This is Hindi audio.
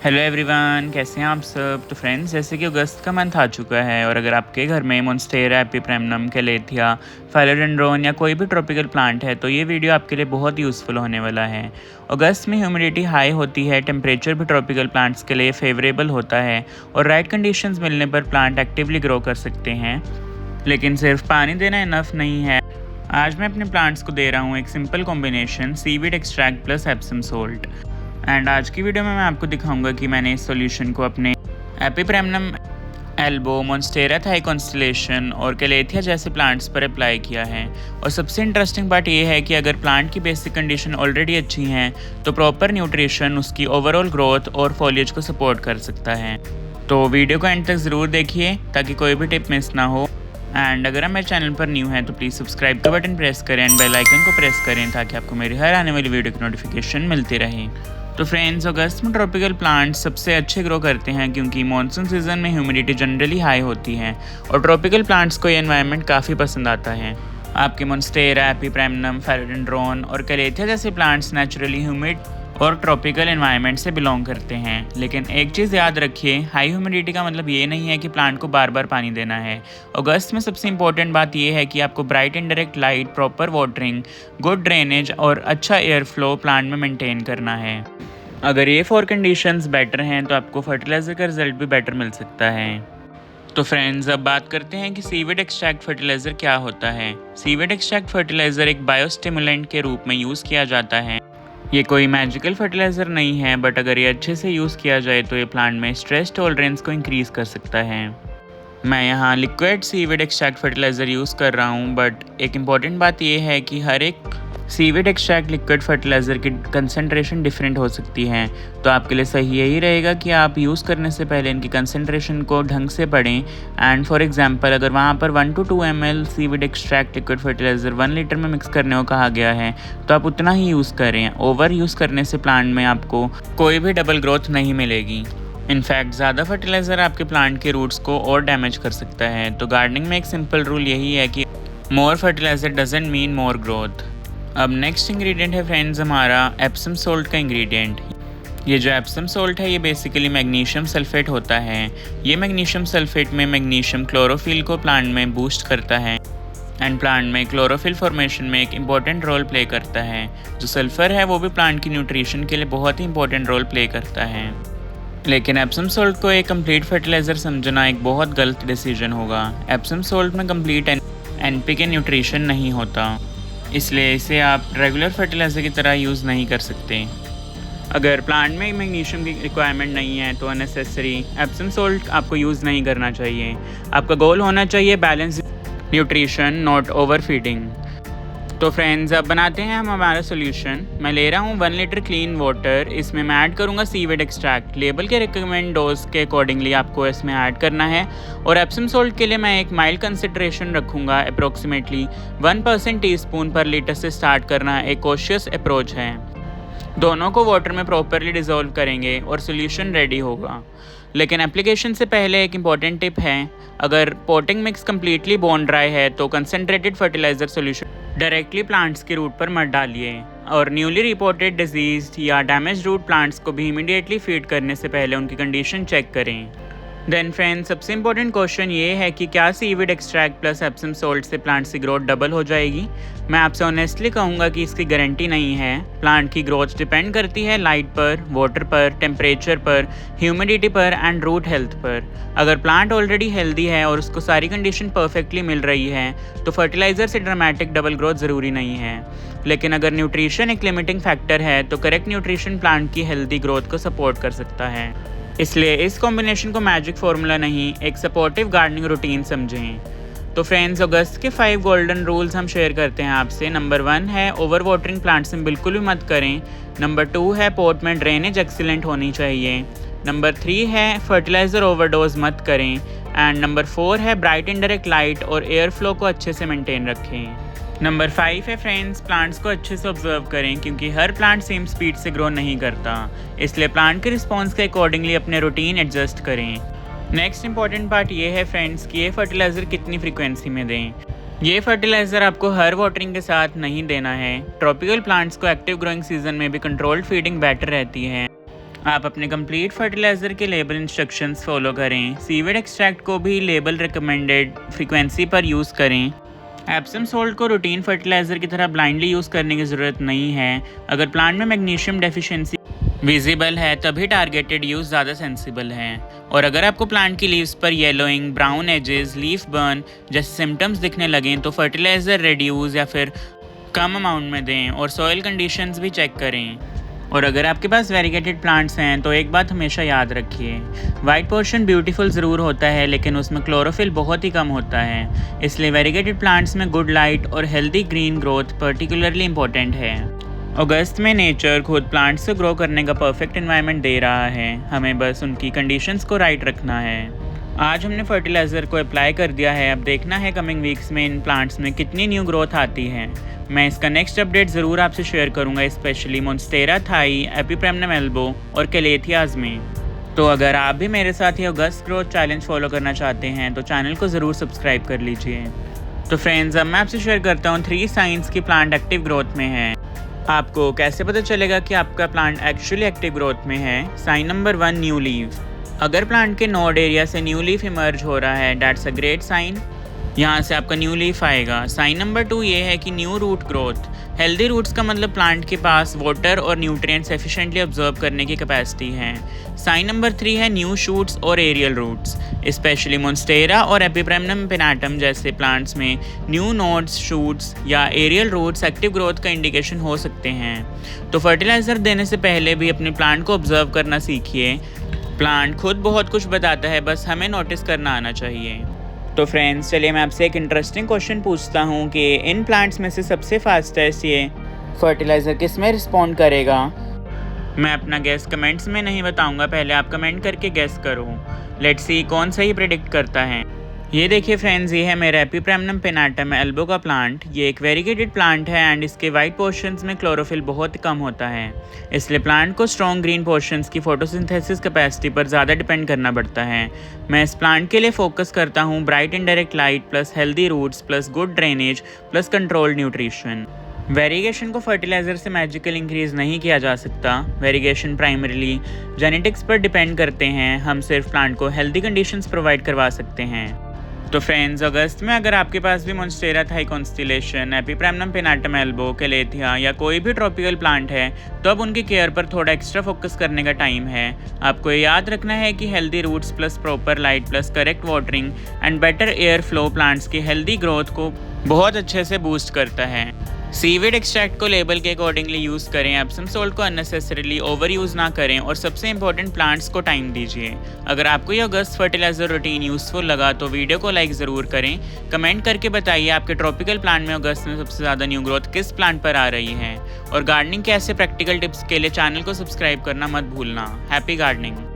हेलो एवरीवन, कैसे हैं आप सब। तो फ्रेंड्स, जैसे कि अगस्त का मंथ आ चुका है और अगर आपके घर में मोन्स्टेरा एपिप्रेमनम कैलेथिया फाइलोडेंड्रोन या कोई भी ट्रॉपिकल प्लांट है तो ये वीडियो आपके लिए बहुत यूज़फुल होने वाला है। अगस्त में ह्यूमिडिटी हाई होती है, टेम्परेचर भी ट्रॉपिकल प्लांट्स के लिए फेवरेबल होता है और राइट कंडीशंस मिलने पर प्लांट एक्टिवली ग्रो कर सकते हैं। लेकिन सिर्फ पानी देना इनफ नहीं है। आज मैं अपने प्लांट्स को दे रहा हूँ एक simple combination seaweed extract plus Epsom salt. And आज की वीडियो में मैं आपको दिखाऊंगा कि मैंने इस सॉल्यूशन को अपने एपिप्रेमनम एल्बो, मोन्स्टेरा थाई कॉन्स्टेलेशन और कैलेथिया जैसे प्लांट्स पर अप्लाई किया है। और सबसे इंटरेस्टिंग बात यह है कि अगर प्लांट की बेसिक कंडीशन ऑलरेडी अच्छी हैं तो प्रॉपर न्यूट्रिशन उसकी ओवरऑल ग्रोथ और फॉलिएज को सपोर्ट कर सकता है। तो वीडियो को एंड तक ज़रूर देखिए ताकि कोई भी टिप मिस ना हो। एंड अगर आप मेरे चैनल पर न्यू हैं तो प्लीज़ सब्सक्राइब का बटन प्रेस करें एंड बेल आइकन को प्रेस करें ताकि आपको मेरी हर आने वाली वीडियो की नोटिफिकेशन मिलती रहे। तो फ्रेंड्स, अगस्त में ट्रॉपिकल प्लांट्स सबसे अच्छे ग्रो करते हैं क्योंकि मॉनसून सीजन में ह्यूमिडिटी जनरली हाई होती है और ट्रॉपिकल प्लांट्स को ये एनवायरनमेंट काफ़ी पसंद आता है। आपके मोन्स्टेरा, एपिप्रेमनम, फाइलोडेंड्रोन और कैलेथिया जैसे प्लांट्स नेचुरली ह्यूमिड और ट्रॉपिकल एनवायरनमेंट से बिलोंग करते हैं। लेकिन एक चीज़ याद रखिए, हाई ह्यूमिडिटी का मतलब ये नहीं है कि प्लांट को बार बार पानी देना है। अगस्त में सबसे इंपॉर्टेंट बात यह है कि आपको bright indirect light, proper watering, good drainage और अच्छा एयर फ्लो प्लांट में मेंटेन करना है। अगर ये 4 कंडीशंस बेटर हैं तो आपको फर्टिलाइज़र का रिजल्ट भी बेटर मिल सकता है। तो फ्रेंड्स, अब बात करते हैं कि सीवीड एक्सट्रैक्ट फर्टिलाइज़र क्या होता है। सीवीड एक्सट्रैक्ट फर्टिलाइज़र एक बायोस्टिमुलेंट के रूप में यूज़ किया जाता है। ये कोई मैजिकल फर्टिलाइज़र नहीं है, बट अगर ये अच्छे से यूज़ किया जाए तो ये प्लांट में स्ट्रेस टॉलरेंस को इंक्रीज़ कर सकता है। मैं यहाँ liquid seaweed extract fertiliser use कर रहा हूँ, बट एक इम्पॉर्टेंट बात यह है कि हर एक सीवीड एक्सट्रैक्ट लिक्विड फर्टिलाइज़र की कंसंट्रेशन डिफरेंट हो सकती है। तो आपके लिए सही यही रहेगा कि आप यूज़ करने से पहले इनकी कंसंट्रेशन को ढंग से पढ़ें। एंड फॉर एग्जांपल, अगर वहाँ पर 1 to 2 ml seaweed extract liquid fertiliser 1 litre में मिक्स करने को कहा गया है तो आप उतना ही यूज़ करें। ओवर यूज़ करने से प्लांट में आपको कोई भी डबल ग्रोथ नहीं मिलेगी। इनफैक्ट ज़्यादा फर्टिलाइज़र आपके प्लांट के रूट्स को और डैमेज कर सकता है। तो गार्डनिंग में एक सिंपल रूल यही है कि more fertiliser doesn't mean more growth. अब नेक्स्ट इंग्रेडिएंट है फ्रेंड्स हमारा एप्सम सोल्ट का इंग्रेडिएंट। ये जो एप्सम सोल्ट है ये बेसिकली मैग्नीशियम सल्फेट होता है। ये मैग्नीशियम सल्फेट में मैग्नीशियम क्लोरोफिल को प्लांट में बूस्ट करता है एंड प्लांट में क्लोरोफिल फॉर्मेशन में एक इम्पॉर्टेंट रोल प्ले करता है। जो सल्फ़र है वो भी प्लांट की न्यूट्रिशन के लिए बहुत ही इंपॉर्टेंट रोल प्ले करता है। लेकिन एप्सम सोल्ट को एक कंप्लीट फर्टिलाइज़र समझना एक बहुत गलत डिसीजन होगा। एप्सम सोल्ट में कंप्लीट एनपीके न्यूट्रिशन नहीं होता, इसलिए इसे आप रेगुलर फर्टिलाइज़र की तरह यूज़ नहीं कर सकते। अगर प्लांट में मैग्नीशियम की रिक्वायरमेंट नहीं है तो अननेसेसरी एप्सम सोल्ट आपको यूज़ नहीं करना चाहिए। आपका गोल होना चाहिए balance nutrition, not over feeding. तो फ्रेंड्स, अब बनाते हैं हम हमारा सोल्यूशन। मैं ले रहा हूँ 1 लीटर क्लीन वाटर। इसमें मैं ऐड करूँगा सीवीड एक्सट्रैक्ट। लेबल के रिकमेंड डोज के अकॉर्डिंगली आपको इसमें ऐड करना है। और एप्सम सोल्ट के लिए मैं एक माइल्ड कंसंट्रेशन रखूँगा, अप्रोक्सीमेटली 1% टीस्पून पर लीटर से स्टार्ट करना एक कॉशियस अप्रोच है। दोनों को वाटर में प्रॉपरली डिज़ोल्व करेंगे और सोल्यूशन रेडी होगा। लेकिन एप्लीकेशन से पहले एक इम्पॉर्टेंट टिप है, अगर Ponting mix completely bone dry है तो concentrated fertiliser solution directly plants के रूट पर मत डालिए। और न्यूली रिपोर्टेड डिजीज़ या डैमेज रूट प्लांट्स को भी इमीडिएटली फीड करने से पहले उनकी कंडीशन चेक करें। देन फ्रेंड्स, सबसे इंपॉर्टेंट क्वेश्चन ये है कि क्या seaweed extract plus Epsom salt से प्लांट्स की ग्रोथ डबल हो जाएगी। मैं आपसे ऑनेस्टली कहूँगा कि इसकी गारंटी नहीं है। प्लांट की ग्रोथ डिपेंड करती है लाइट पर, वाटर पर, टेम्परेचर पर, ह्यूमिडिटी पर एंड रूट हेल्थ पर। अगर प्लांट ऑलरेडी हेल्दी है और उसको सारी कंडीशन परफेक्टली मिल रही है तो फर्टिलाइज़र से ड्रामेटिक डबल ग्रोथ ज़रूरी नहीं है। लेकिन अगर न्यूट्रिशन एक लिमिटिंग फैक्टर है तो करेक्ट न्यूट्रिशन प्लांट की हेल्दी ग्रोथ को सपोर्ट कर सकता है। इसलिए इस कॉम्बिनेशन को मैजिक फार्मूला नहीं, एक सपोर्टिव गार्डनिंग रूटीन समझें। तो फ्रेंड्स, अगस्त के 5 गोल्डन रूल्स हम शेयर करते हैं आपसे। नंबर 1 है ओवर वाटरिंग प्लांट्स में बिल्कुल भी मत करें। नंबर 2 है पोट में ड्रेनेज एक्सीलेंट होनी चाहिए। नंबर 3 है फर्टिलाइज़र ओवरडोज मत करें। एंड नंबर 4 है ब्राइट इनडायरेक्ट लाइट और एयर फ्लो को अच्छे से मेंटेन रखें। नंबर 5 है फ्रेंड्स, प्लांट्स को अच्छे से ऑब्जर्व करें क्योंकि हर प्लांट सेम स्पीड से ग्रो नहीं करता, इसलिए प्लांट के रिस्पॉन्स के अकॉर्डिंगली अपने रूटीन एडजस्ट करें। नेक्स्ट इंपॉर्टेंट पार्ट ये है फ्रेंड्स कि ये फर्टिलाइज़र कितनी फ्रीक्वेंसी में दें। ये फर्टिलाइज़र आपको हर वाटरिंग के साथ नहीं देना है। ट्रॉपिकल प्लांट्स को एक्टिव ग्रोइंग सीजन में भी कंट्रोल्ड फीडिंग बेटर रहती है। आप अपने कंप्लीट फर्टिलाइज़र के लेबल इंस्ट्रक्शंस फॉलो करें। सीवेड एक्सट्रैक्ट को भी लेबल रिकमेंडेड फ्रीक्वेंसी पर यूज़ करें। एप्सम सोल्ट को रूटीन फर्टिलाइज़र की तरह ब्लाइंडली यूज़ करने की ज़रूरत नहीं है। अगर प्लांट में मैग्नीशियम डेफिशिएंसी विजिबल है तभी टारगेटेड यूज़ ज़्यादा सेंसिबल है। और अगर आपको प्लांट की लीव्स पर yellowing, brown edges, leaf burn जैसे सिम्टम्स दिखने लगें तो फर्टिलाइज़र रिड्यूस या फिर कम अमाउंट में दें और सॉइल कंडीशंस भी चेक करें। और अगर आपके पास वेरीगेटेड प्लांट्स हैं तो एक बात हमेशा याद रखिए, वाइट पोर्शन ब्यूटीफुल ज़रूर होता है लेकिन उसमें क्लोरोफिल बहुत ही कम होता है। इसलिए वेरीगेटेड प्लांट्स में गुड लाइट और healthy green growth particularly important है। अगस्त में नेचर खुद प्लांट्स को ग्रो करने का परफेक्ट एनवायरनमेंट दे रहा है, हमें बस उनकी कंडीशंस को राइट रखना है। आज हमने फर्टिलाइज़र को अप्लाई कर दिया है, अब देखना है कमिंग वीक्स में इन प्लांट्स में कितनी न्यू ग्रोथ आती है। मैं इसका नेक्स्ट अपडेट ज़रूर आपसे शेयर करूंगा, स्पेशली मोन्स्टेरा थाई, एपिप्रेमनम एल्बो और कैलेथियाज में। तो अगर आप भी मेरे साथ ये अगस्त ग्रोथ चैलेंज फॉलो करना चाहते हैं तो चैनल को ज़रूर सब्सक्राइब कर लीजिए। तो फ्रेंड्स, अब मैं आपसे शेयर करता हूँ 3 साइंस की प्लांट एक्टिव ग्रोथ में है। आपको कैसे पता चलेगा कि आपका प्लांट एक्चुअली एक्टिव ग्रोथ में है? Sign number 1, new leaf. अगर प्लांट के नोड एरिया से न्यू लीफ इमर्ज हो रहा है, दैट्स अ ग्रेट साइन। यहाँ से आपका न्यू लीफ आएगा। साइन नंबर 2 ये है कि new root growth. Healthy roots का मतलब प्लांट के पास वाटर और न्यूट्रिएंट्स एफिशिएंटली ऑब्जर्व करने की कैपेसिटी है। साइन नंबर 3 है न्यू शूट्स और एरियल रूट्स। स्पेशली मोन्स्टेरा और एपिप्रेमनम पिनाटम जैसे प्लांट्स में न्यू नोड्स, शूट्स या एरियल रूट्स एक्टिव ग्रोथ का इंडिकेशन हो सकते हैं। तो फर्टिलाइज़र देने से पहले भी अपने प्लांट को ऑब्जर्व करना सीखिए। प्लांट खुद बहुत कुछ बताता है, बस हमें नोटिस करना आना चाहिए। तो फ्रेंड्स, चलिए मैं आपसे एक इंटरेस्टिंग क्वेश्चन पूछता हूँ कि इन प्लांट्स में से सबसे फास्टेस्ट ये फर्टिलाइज़र किस में रिस्पॉन्ड करेगा? मैं अपना गैस कमेंट्स में नहीं बताऊँगा, पहले आप कमेंट करके गैस करो। लेट्स सी कौन सही प्रेडिक्ट करता है। ये देखिए फ्रेंड्स, ये है मेरा एपिप्रेमनम पिनाटम एल्बो का प्लांट। ये एक वेरीगेटेड प्लांट है एंड इसके वाइट पोर्शंस में क्लोरोफिल बहुत कम होता है, इसलिए प्लांट को स्ट्रॉन्ग ग्रीन पोर्शंस की फोटोसिंथेसिस कैपेसिटी पर ज़्यादा डिपेंड करना पड़ता है। मैं इस प्लांट के लिए फोकस करता हूँ bright indirect light plus healthy roots plus good drainage plus controlled nutrition. Variegation को फर्टिलाइज़र से मैजिकल इंक्रीज़ नहीं किया जा सकता। वेरीगेशन प्राइमरीली जेनेटिक्स पर डिपेंड करते हैं, हम सिर्फ प्लांट को हेल्दी कंडीशंस प्रोवाइड करवा सकते हैं। तो फ्रेंड्स, अगस्त में अगर आपके पास भी monstera Thai constellation, epipremnum pinnatum albo, calathea या कोई भी ट्रॉपिकल प्लांट है तो अब उनकी केयर पर थोड़ा एक्स्ट्रा फोकस करने का टाइम है। आपको ये याद रखना है कि healthy roots plus proper light plus correct watering and better air flow plants की हेल्दी ग्रोथ को बहुत अच्छे से बूस्ट करता है। सीवेड एक्सट्रैक्ट को लेबल के अकॉर्डिंगली यूज़ करें, एप्सम सोल्ट को अननेसेसरीली ओवर यूज़ ना करें और सबसे इंपॉर्टेंट प्लांट्स को टाइम दीजिए। अगर आपको ये अगस्त फर्टिलाइज़र रूटीन यूज़फुल लगा तो वीडियो को लाइक ज़रूर करें। कमेंट करके बताइए आपके ट्रॉपिकल प्लांट में अगस्त में सबसे ज़्यादा न्यू ग्रोथ किस प्लांट पर आ रही है। और गार्डनिंग के ऐसे प्रैक्टिकल टिप्स के लिए चैनल को सब्सक्राइब करना मत भूलना। Happy gardening.